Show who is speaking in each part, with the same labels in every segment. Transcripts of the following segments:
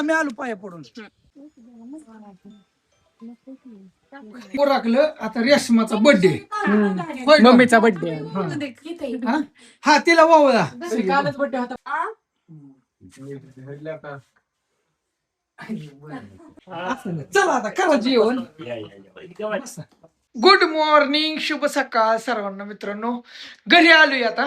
Speaker 1: मी आलो पाया पडून राखलं. आता रेशमाचा बर्थडे,
Speaker 2: मम्मीचा बर्थडे.
Speaker 1: हा तिला वावळा. चला आता करा जेवण. गुड मॉर्निंग, शुभ सकाळ सर्वांना मित्रांनो. घरी आलोय आता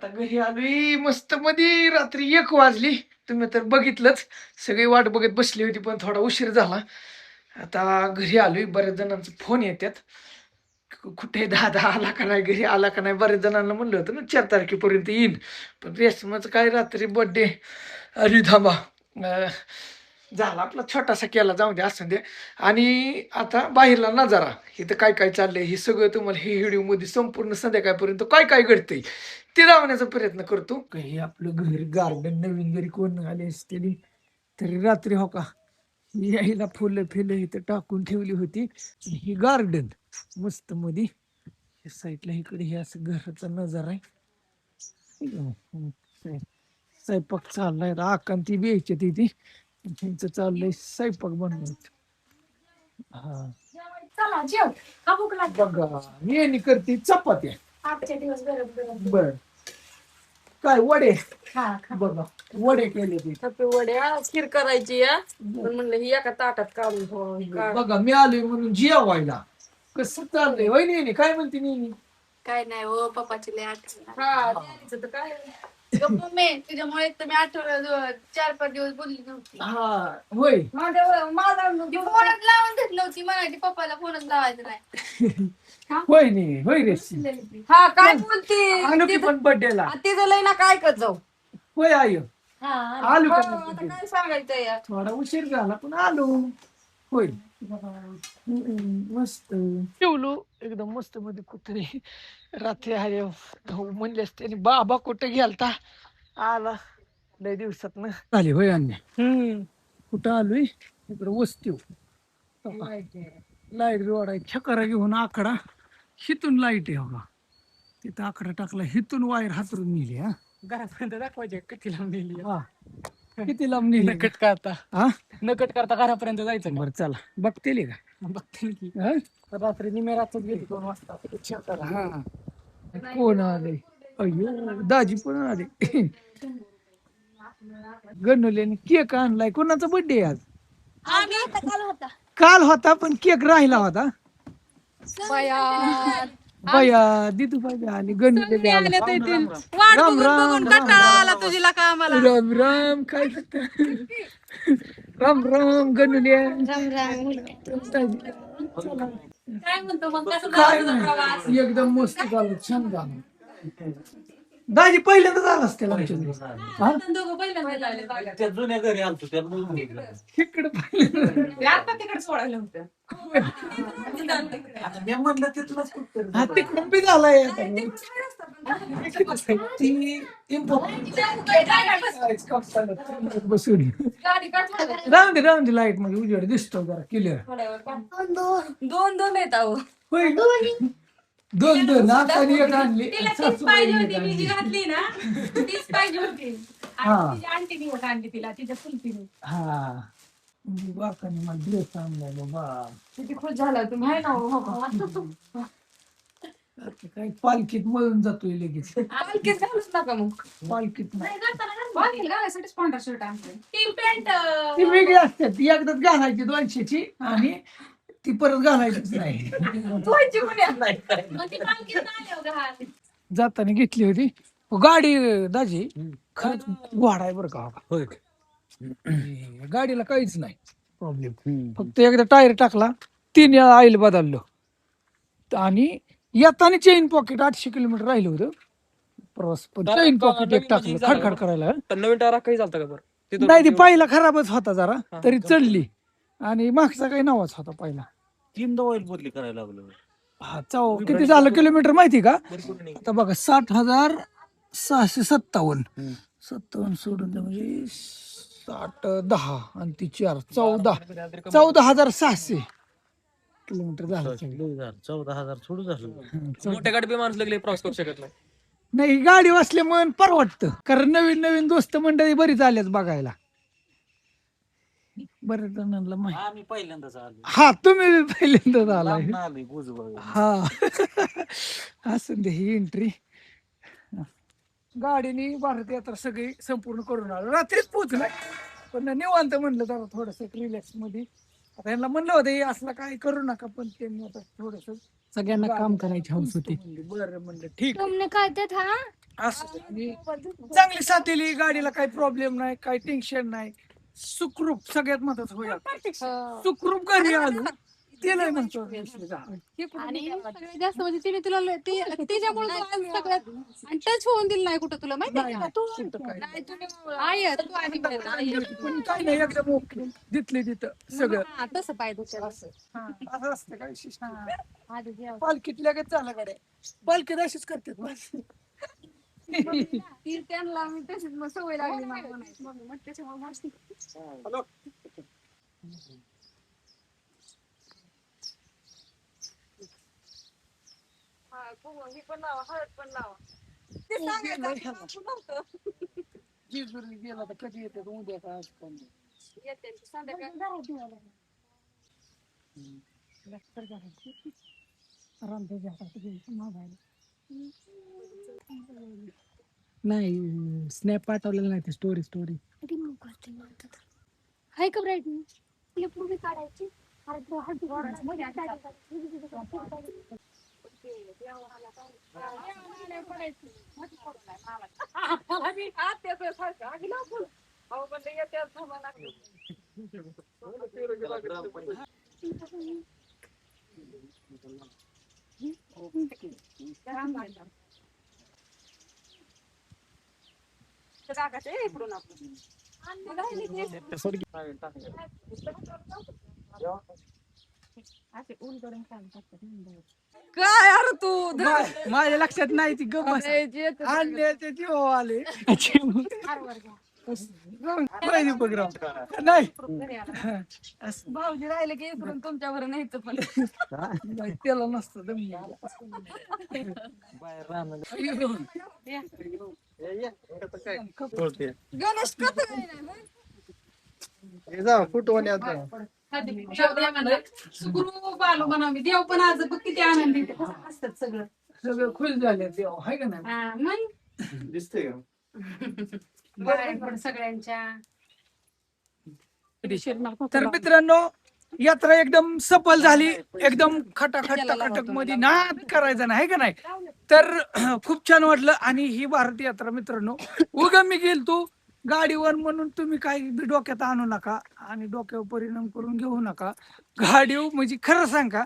Speaker 1: घरी आलोय मस्त मध्ये. रात्री 1 वाजली, तुम्ही तर बघितलंच. सगळी वाट बघत बसली होती पण थोडा उशीर झाला. आता घरी आलोय. बऱ्याच जणांचे फोन येतात, कुठे दादा आला का नाही, घरी आला का नाही. बऱ्याच जणांना म्हणलं होतं ना 4 तारखेपर्यंत येईन, पण रेशमाचं काय रात्री बर्थडे. अरे थांबा, झाला आपला छोटासा केला, जाऊ दे असं दे. आणि आता बाहेरला नजारा, इथं काय काय चाललंय हे सगळं तुम्हाला हे व्हिडिओ मध्ये संपूर्ण संध्याकाळपर्यंत काय काय घडतंय ते दाखवण्याचा प्रयत्न करतो. काही आपलं घर गार्डन नवीन जरी कोण आले असते तरी रात्री हो का यायला फुलं फिलं इथं टाकून ठेवली होती. ही गार्डन मस्त मध्ये साईडला इकडे हे असं घराचा नजारा आहे. स्वयंपाक चाललाय, आकांती द्यायची तिथे त्यांचं चाललंय स्वयंपाक बनवायचं. हा बघा मी करते चपात्या. बर काय वडे, बघा वडे केले ते
Speaker 3: वड्या खीर करायची म्हणलं ही एका ताटात काढून
Speaker 1: बघा. मी आलोय म्हणून जेवायला. कसं चाललंय वहिनी, काय म्हणते नेहमी?
Speaker 3: काय नाही हो, पप्पाची लय आठवण. काय मम्मी तुझ्यामुळे तर मी आठवड्यात 4-5 दिवस बोलली नव्हती.
Speaker 1: हा होय,
Speaker 3: माझा फोनच लावून घेतली होती, म्हणायची पप्पाला फोनच लावायचं नाही.
Speaker 1: होय नाही होय रे.
Speaker 3: हा काय बोलते
Speaker 1: आलो की पण बर्थडेला
Speaker 3: तिचं लय ना काय कर जाऊ.
Speaker 1: होय आय आलो का
Speaker 3: आता काय सांगायचं यार.
Speaker 1: थोडा उशीर झाला पण आलो. होय मस्त जेवलो एकदम मस्त मध्ये. कुत्रे रात्री आले म्हणले असते बाबा कुठे गेलता, आला लय दिवसात ना आले. होय अन्य कुठं आलोय इकडं वस्ती. लाईट जोडाय छकरा घेऊन आकडा हिथून लाईट आहे बघा. तिथं आकडा टाकला, हिथून वायर हातरून नेली. हा
Speaker 2: घरापर्यंत दाखवायचे किती लांब नेली.
Speaker 1: हा किती लांब नेली.
Speaker 2: नकट करता
Speaker 1: हा
Speaker 2: नकट करता घरापर्यंत जायचं.
Speaker 1: बरं चला बघते का.
Speaker 2: बघते की
Speaker 1: हा?
Speaker 2: रात्री निमेरातच गेली 2 वाजता.
Speaker 1: हा कोण आले? अय्यो दाजी पण आले. गणुल्याने केक आणलाय. कोणाचा बर्थडे आज? काल होता पण केक राहिला होता. बया दिदू बाई आली, गणुले आले. राम राम राम राम काय राम राम गणुले.
Speaker 3: काय म्हणतो मग कसं
Speaker 1: काय नाही एकदम मस्त झालं, छान झालं. दाजी पहिल्यांदाच आलास त्याला
Speaker 3: दोघं पहिल्यांदा
Speaker 4: त्या जुन्या घरी आलतो त्या
Speaker 1: इकडे पहिल्यांदा.
Speaker 3: आता तिकडे सोडायला होतं.
Speaker 4: मी म्हणलं तिथलंच कुठं
Speaker 1: हा तिकडून बी झालाय बसून. राहून दे लाईट मध्ये उजेड दिसतो जरा क्लिअर.
Speaker 3: दोन येत आहो.
Speaker 1: होय दोन नाकाने एक आणली.
Speaker 3: तीच पाहिजे होती, मी जी घातली ना तीच पाहिजे होती.
Speaker 1: हा.
Speaker 3: आंटी आणली तिला तिच्या चुलतीने.
Speaker 1: हा बाकाने मला ड्रेस आणलाय बाबा.
Speaker 3: किती खुश झाला तुम्ही आहे ना हो.
Speaker 1: काही पालखीत मळून जातोय लगेच.
Speaker 3: पालखीत घालूच नका मग.
Speaker 1: पालखीत नाही
Speaker 3: पालखीत घालायसाठी पांढरा शर्ट आणतोय. ती पॅन्ट
Speaker 1: ती वेगळी असते, ती एकदाच घालायची 200ची आणि ती परत घालायचीच नाही.
Speaker 3: धुवायची पण येत नाही. मग ती पालखीत आल्यावर घाल.
Speaker 1: जाताना घेतली होती गाडी दाजी. खरंच घोडा आहे बरं का.
Speaker 4: होय
Speaker 1: गाडीला काहीच नाही प्रॉब्लेम. फक्त एकदा टायर टाकला, 3 ऑइल बदललं आणि येताना चेन पॉकेट 800 किलोमीटर राहिलं होतं प्रवास. पण चेन पॉकेट एक टाकलं खडखड करायला.
Speaker 2: नवीन टारा काही चालतं का बरं?
Speaker 1: नाही ती पहिला खराबच होता जरा, तरी चढली. आणि मागचा काही नावाच होता पहिला.
Speaker 4: 3दा ऑइल बदली करायला लागलो.
Speaker 1: हा किती झालं किलोमीटर माहिती का? आता बघा 60,657. 57 सोडून द्या म्हणजे 60 10 आणि ती 4 14,600 किलोमीटर झालं.
Speaker 4: 14,000 सोडू झालं.
Speaker 2: मोठ्या गाडी माणूस लागले प्रवास करू शकत नाही.
Speaker 1: नाही गाडी वाचल्यामुळे परवडतं, कारण नवीन नवीन दोस्त मंडळी बरीच आल्यात बघायला. बरेच जणांना माहिती.
Speaker 4: आम्ही पहिल्यांदाच आलो.
Speaker 1: हा तुम्ही बी पहिल्यांदाच आलाय.
Speaker 4: लांबनं आलोय भुजबळ.
Speaker 1: हा असं दे ही एंट्री. गाडीने भारत यात्रा सगळी संपूर्ण करून आलो. रात्रीच पोहोचलाय, पण निवांत म्हणलं जरा थोडस रिलॅक्स मध्ये. आता यांना म्हणलं होतं हे असलं काही करू नका, पण त्यांनी आता थोडस
Speaker 2: सगळ्यांना काम करायची हौस होती.
Speaker 1: बरं म्हणलं ठीक आहे.
Speaker 3: तुमने काय देत हा
Speaker 1: असं आणि चांगली साथ दिली गाडीला, काही प्रॉब्लेम नाही, काही टेन्शन नाही, सुखरूप सगळ्यात महत्वाचं होईल. सुखरूप घरी आलो ते नाही म्हणतो.
Speaker 3: आणि सगळ्यात जास्त म्हणजे तिने तुला तिच्यामुळे सगळ्यात आणि टच होऊन दिलं नाही कुठं तुला माहिती आहे का तू नाही तुम्ही आहे तू आधी
Speaker 1: पण काही नाही, एकदम ओके दिसले तिथं सगळं.
Speaker 3: हा, तसं पाहिजे त्याला.
Speaker 1: असं असतं काय शिस्त.
Speaker 3: आधी जेव.
Speaker 1: पालखीत लगेच चालला गाड्या, पालखीत अशीच करतात बस.
Speaker 3: ती त्यांना मी तशीच मग सवय लागली मला म्हणायची. मग त्याच्यामुळे मस्ती. हे पण लावा, हळद पण लावा. ते सांगायचं
Speaker 1: जेजुरी गेला तर कधी येतात, उद्या का आज पण
Speaker 3: येते संध्याकाळी.
Speaker 2: नाही स्नॅप पाठवलेलं नाही ते स्टोरी.
Speaker 3: रिमूव्ह करते म्हणतात. हाय का ब्राईटनेस तिला पूर्वी काढायची. अरे तो हळदी वाढायची. मध्ये आता
Speaker 2: काय यार तू माझ्या लक्षात नाही ती गप
Speaker 1: आणले ते जीव आले माहिती प्रोग्राम नाही.
Speaker 3: भाऊजी राहिले की इकडून तुमच्यावर न्यायचं पण
Speaker 1: नाही, त्याला नसतं दम.
Speaker 3: गणेश सुखरूप आलो म्हणा मी. देव पण आज बघ किती आनंदी असतात सगळं
Speaker 1: सगळं खुश झाले देव आहे का नाही.
Speaker 3: हा, मग
Speaker 4: दिसते का?
Speaker 3: बाहेर सगळ्यांच्या
Speaker 1: तर मित्रांनो यात्रा एकदम सफल झाली, एकदम खटाखट मध्ये नाद करायचा नाही का नाही. तर खूप छान वाटलं. आणि ही भारत यात्रा मित्रांनो उगा मी गेलतो गाडीवर म्हणून तुम्ही काही बी डोक्यात आणू नका आणि डोक्यावर परिणाम करून घेऊ नका. गाडीवर म्हणजे खरं सांगा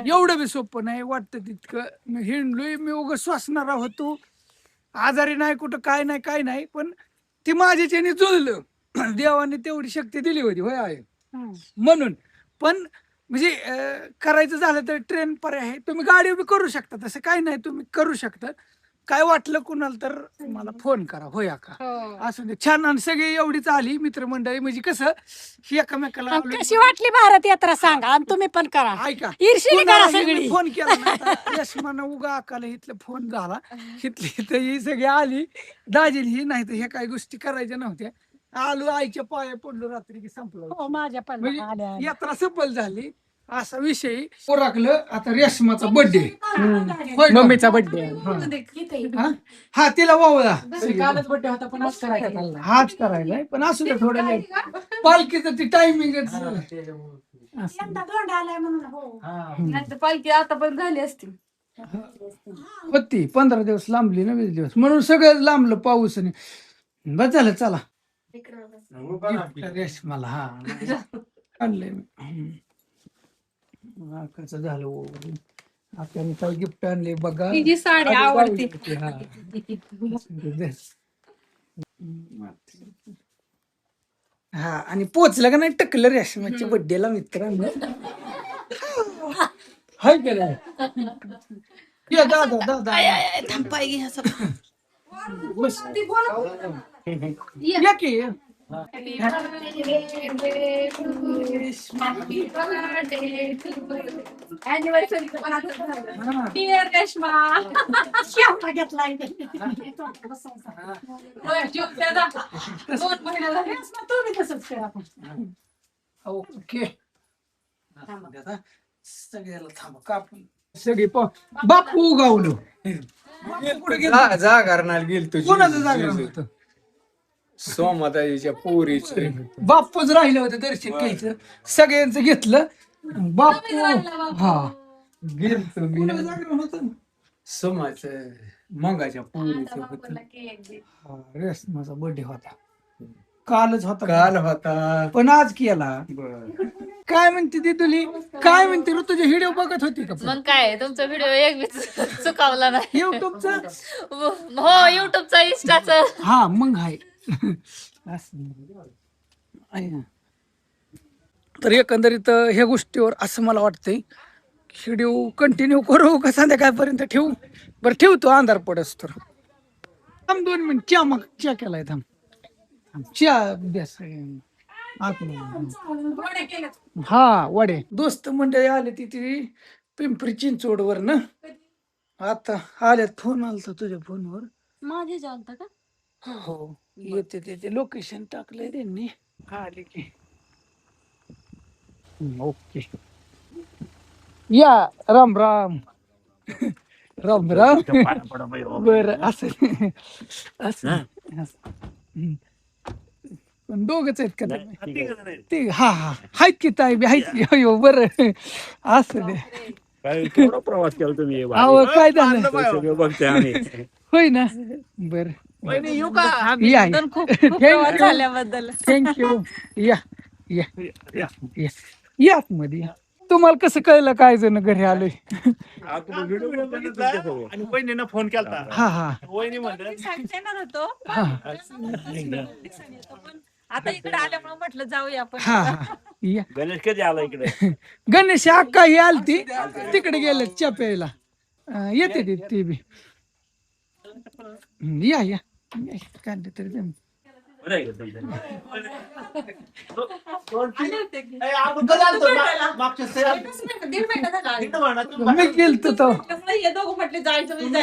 Speaker 1: एवढं बी सोपं नाही वाटतं तितकं. मी हिंडलोय, मी उगा श्वासणारा होतो, आजारी नाही कुठं, काय नाही, पण ती माझ्याच्याने जुळलं. देवाने तेवढी शक्ती दिली होती होय आहे म्हणून. पण म्हणजे करायचं झालं तर ट्रेन पर्याय आहे, तुम्ही गाडी बी करू शकता, तसं काही नाही, तुम्ही करू शकता. काय वाटलं कुणाला तर मला फोन करा होय का. असं दे छान. आणि सगळी एवढीच आली मित्रमंडळी, म्हणजे कसं एकमेकाला
Speaker 5: कशी वाटली भारत यात्रा सांगा आणि तुम्ही पण करा.
Speaker 1: ऐका
Speaker 5: ईर्ष्येने करा सगळी.
Speaker 1: फोन केला ना यशमानं उगा अकाला इथलं फोन झाला, इथली इथं ही सगळी आली दाजील ही, नाही तर ह्या काही गोष्टी करायच्या नव्हत्या. आलो आईच्या पाया पडलो रात्री की संपलं.
Speaker 5: हो, माझ्या पण
Speaker 1: म्हणजे
Speaker 5: आल्या.
Speaker 1: यात्रा सफल झाली असा विषय ओळखलं. आता रेशमाचा बर्थडे,
Speaker 2: मम्मीचा बर्थडे
Speaker 1: हा तिला वावळा
Speaker 2: कालच बर्थडे होता पण आज करायचा चालला.
Speaker 1: हाच करायलाय, पण असू दे थोडं लेट. पालखीचं ती टायमिंगच
Speaker 5: यंदा धोंडा आलाय म्हणून. हो.
Speaker 3: नाही तर पालखी आता पण झाली असती.
Speaker 1: होती 15 दिवस लांबली ना, 20 दिवस म्हणून सगळं लांबलं पाऊसने. बस झालं चला रेशमाला हा आणलंय मी. कसं झालं आपण काय गिफ्ट आणले बघा.
Speaker 3: तिची साडी आवडते.
Speaker 1: हा आणि पोचलं का नाही टकलं रेशमाच्या बड्डेला मित्रांनो. हाय केलं दादा
Speaker 5: थांबाई
Speaker 1: बस या की
Speaker 3: डिअर रेश्मा.
Speaker 5: शेवटा घेतलाय
Speaker 3: दोन महिने झाले.
Speaker 5: तुम्ही तसंच करा
Speaker 1: ओके सगळ्याला थांबा कापून सगळी बापू गावलो बापू कुठे गेला
Speaker 4: जागरणाला गेल तुझी
Speaker 1: कोणाचं जागरण होतं
Speaker 4: सोमाताईच्या पोरीचे
Speaker 1: बापूच राहिलं होतं दर्शन घ्यायचं सगळ्यांचं घेतलं बापू हा
Speaker 4: गेलतो मी
Speaker 1: कोणाचं जागरण होतं
Speaker 4: सोमाच मंगाच्या पोरीचं होत
Speaker 1: रेशमाचा बर्थडे होता कालच होता
Speaker 4: काल होता
Speaker 1: पण आज केला काय म्हणते ती तुली काय म्हणते ऋतू तुझे व्हिडिओ बघत होती का
Speaker 6: मग काय तुमचा व्हिडिओ एक बी चुकावला नाही
Speaker 1: युट्यूबचा
Speaker 6: हो युट्यूबचा इंस्टाचा
Speaker 1: हा मग आहे असं. आहे ना. तर एकंदरीत ह्या गोष्टीवर असं मला वाटतंय व्हिडिओ कंटिन्यू करू का संध्याकाळपर्यंत ठेवू बरं ठेवतो अंधार पडस तर थांब 2 मिनिट च्या मग च्या केलाय थांब च्या अभ्यास हा वडे दोस्त मंडळी आले ती पिंपरी चिंचवड वर ना आता आल्यात फोन आलता तुझ्या फोनवर
Speaker 3: माझे चालतं का?
Speaker 1: हो येते त्याचे लोकेशन टाकलंय त्यांनी आले की ओके या राम राम राम राम बर असं असं पण दोघच आहेत का तुम्ही? ते हा हा आहेत की ताई बी आहेत की अयो बरं असं दे
Speaker 7: केवढा प्रवास केला तुम्ही
Speaker 1: अहो काय झालं
Speaker 7: सगळं बघते आम्ही
Speaker 1: होय ना बर या
Speaker 3: झाल्याबद्दल
Speaker 1: थँक्यू या या या या आतमध्ये या तुम्हाला कसं कळलं काय जण घरी आलोय
Speaker 7: आणि वहिनीनं फोन केला
Speaker 1: हा हा
Speaker 7: वहिनी म्हणलं
Speaker 3: येणार होतो
Speaker 1: हा
Speaker 3: पण आता इकडे आल्यामुळे म्हटलं जाऊया आपण.
Speaker 1: हा हा या
Speaker 7: गणेश कधी आला इकडे
Speaker 1: गणेश अक्का ही आलती तिकडे गेले च्या प्यायला येते ती बी या या काढले तरी जमतं.
Speaker 7: बरं आहे का तुमचं?
Speaker 3: दीड महिना झाला.
Speaker 1: मी गेलतो तो
Speaker 3: हे दोघं म्हटले जायचं म्हणजे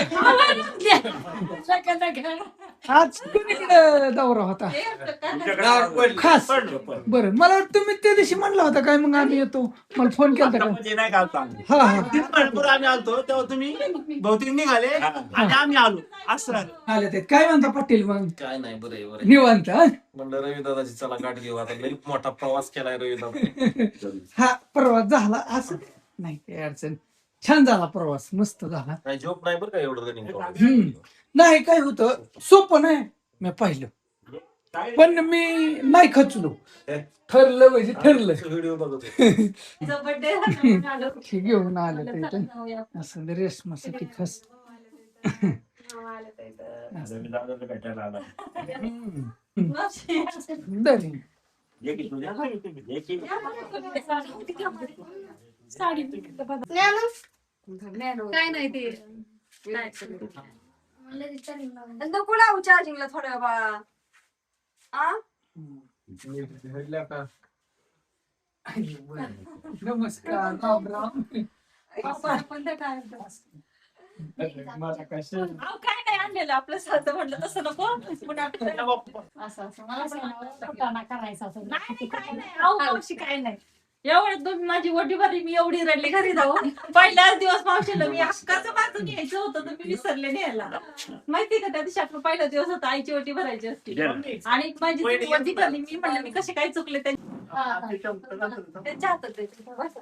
Speaker 1: आज कुणीकडे दौरा होता खास बरं मला वाटतं तुम्ही त्या दिवशी म्हणला होता काय मग आम्ही येतो मला फोन केला का
Speaker 7: म्हणजे नाही का आलतो आम्ही.
Speaker 1: हा हा
Speaker 8: भरपूर आम्ही आलतो तेव्हा तुम्ही बहुतेक निघाले आणि आम्ही आलो असं
Speaker 1: आले ते काय म्हणता पाटील मग
Speaker 9: काय नाही बरं आहे, बरं आहे.
Speaker 1: निवांत हा?
Speaker 9: म्हणलं रवी दादाची चला गाठ घेऊ आता लई मोठा प्रवास केलाय रवी दादा
Speaker 1: हा प्रवास झाला असं नाही काही अडचण छान झाला प्रवास मस्त झाला
Speaker 9: नाही झोप नाही बरं का एवढं रनिंग
Speaker 1: हम्म. नाही काय होतं सोपं नाही मी पाहिलं पण मी नाही खचलो ठरलं म्हणजे ठरलं
Speaker 9: व्हिडिओ बघत होतो.
Speaker 3: बर्थडे
Speaker 1: घेऊन आलं तर इथं. असं रेशमासाठी खास
Speaker 7: रवी दादाला भेटायला आला
Speaker 1: दरी.
Speaker 7: ये की तुझ्या ये की
Speaker 3: काय नाही ते नको लावू चार्जिंगला थोड्या बाळा.
Speaker 1: नमस्कार राम राम
Speaker 3: काय नाही आणलेलं आपलं साधं म्हणलं तसं नको पुन्हा
Speaker 5: करायचा असं
Speaker 3: नाही काय नाही अहो मावशी काय नाही एवढं तुम्ही माझी वटी भरली मी एवढी रडली घरी जाऊन पहिलाच दिवस मावशीला मी हक्काचं माझं घ्यायचं होतं तुम्ही विसरले न्यायला माहिती का त्या दिवशी आपला पहिला दिवस होता आईची वटी भरायची असती आणि माझी ती वटी भरली मी म्हणलं मी कसे काय चुकले त्यांच्या हातात द्यायची. बसा.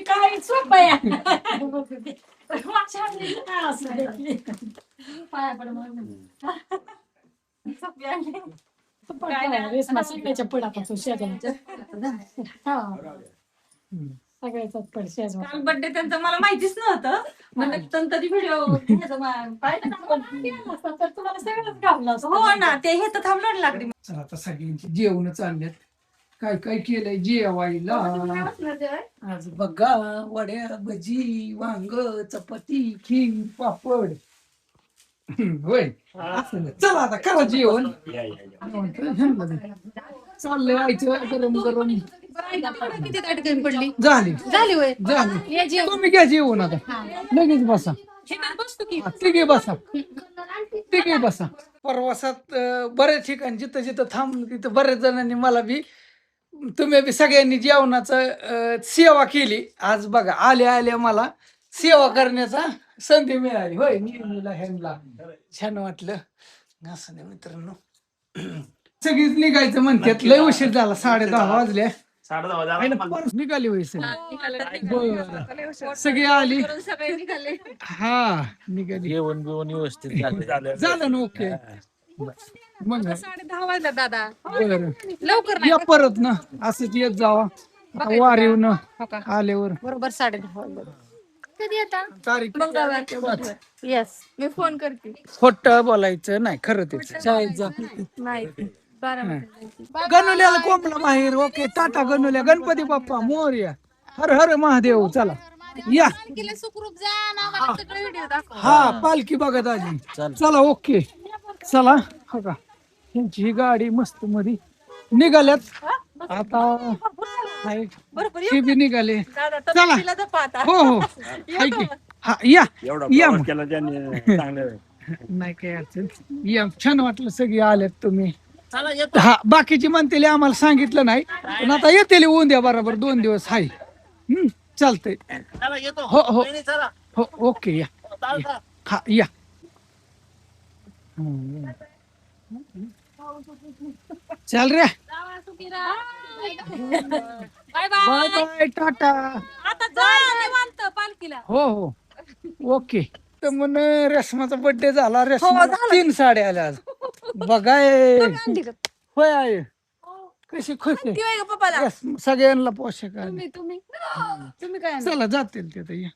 Speaker 5: काय सोपं आहे
Speaker 3: पाया पड म्हणून. सोपी आणली.
Speaker 5: सगळ्याच्या पडापासून सगळ्याचा पड शेजवा
Speaker 3: काल बर्थडे त्यांचं मला माहितीच नव्हतं म्हणलं तरी व्हिडिओ पाहिलं ना
Speaker 5: तर तुम्हाला सगळंच घाललं असतं.
Speaker 3: हो ना ते हे तर थांबलं लागली.
Speaker 1: चला आता सगळ्यांची जेवण चाललेत काय काय केलंय जेवायला आज बघा वड्या भजी वांग चपाती खीर पापड होय असं नाही. चला आता करा जेवण
Speaker 7: या, या, या.
Speaker 1: चाललंय व्हायचं गरम गरम
Speaker 6: किती ताट कमी पडली
Speaker 1: झाली
Speaker 6: झाली वय
Speaker 1: झाली
Speaker 6: या जेवण.
Speaker 1: तुम्ही घ्या जेवण आता लगेच बसा
Speaker 3: बसतो की
Speaker 1: हा, तिघे बसा तिघे बसा प्रवासात बऱ्याच ठिकाणी जिथं जिथं थांबलो तिथं बऱ्याच जणांनी मला बी तुम्ही बी सगळ्यांनी जेवणाचं सेवा केली आज बघा आल्या आल्या मला सेवा करण्याचा संधी मिळाली होय निर्मला ह्यांना छान वाटलं असं नाही मित्रांनो सगळीच निघायचं म्हणतात लय उशीर झाला 10:30 वाजले
Speaker 8: 10:30
Speaker 1: आणि परत निघाली होय सगळी बरं सगळी आली
Speaker 3: सगळे निघाले.
Speaker 1: हा निघाली
Speaker 9: जेवण बिवण व्यवस्थित झालं.
Speaker 1: झालं ना ओके मग
Speaker 3: 10:30 वाजला दादा.
Speaker 1: बरं
Speaker 3: लवकर
Speaker 1: या परत ना असंच येत जावा आता वारीव न आल्यावर
Speaker 3: बरोबर 10:30
Speaker 6: कधी आता
Speaker 1: तारीख
Speaker 6: येस मी फोन करते.
Speaker 1: खोट बोलायचं नाही खरं ते शाळेत जा
Speaker 6: नाही
Speaker 1: गणुल्याला कोंबला माहेर ओके टाटा गणुल्या गणपती बाप्पा मोरया हर हर महादेव चला या
Speaker 6: सुखरूप जा ना मला सगळे व्हिडिओ दाखव.
Speaker 1: हा पालखी बघत आली चला ओके चला हो का त्यांची ही गाडी मस्त मध्ये निघाल्यात आता हाय, ते बी निघाले चला हो हो हाय की हा या
Speaker 7: एवढा
Speaker 1: या
Speaker 7: प्रवास
Speaker 1: मग.
Speaker 7: केला त्याने चांगलं
Speaker 1: नाही काय अडचण या छान वाटलं सगळी आल्यात तुम्ही हा बाकीची म्हणतेले आम्हाला सांगितलं नाही पण आता येतेले उद्या बरोबर 2 दिवस हाय चालतंय हो हो हो ओके या हा या चल रे
Speaker 3: बाय
Speaker 1: बाय बाय टाटा
Speaker 3: आता जा निवांत पालखीला.
Speaker 1: हो हो ओके तर म्हण रेशमाचा बर्थडे झाला रेशमा 3 साड्या आल्या आज बघाय होय आहे कशी खुश आहे
Speaker 3: पप्पाला
Speaker 1: रेश्मा, सगळ्यांना पोशाख आले
Speaker 3: तुम्ही काय
Speaker 1: चला जातील ते तर या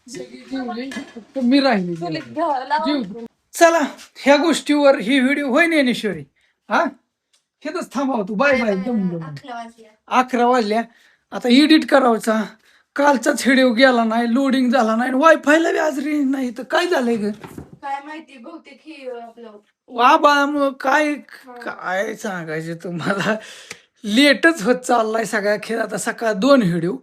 Speaker 1: सगळी जेवली, फक्त मी राहिली जेवली. चला ह्या गोष्टीवर ही व्हिडिओ होय ज्ञानेश्वरी हा हेच थांबाव तू बाय बाय दम 11 वाजल्या आता एडिट करायचा कालचाच व्हिडिओ गेला नाही लोडिंग झाला नाही वायफायला बी आज रेंज नाही तर काय झालंय ग
Speaker 6: काय माहिती बहुतेक ही आपलं
Speaker 1: वा काय काय सांगायचं तुम्हाला लेटच होत चाललाय सगळ्या खेळ आता सकाळ 2 व्हिडिओ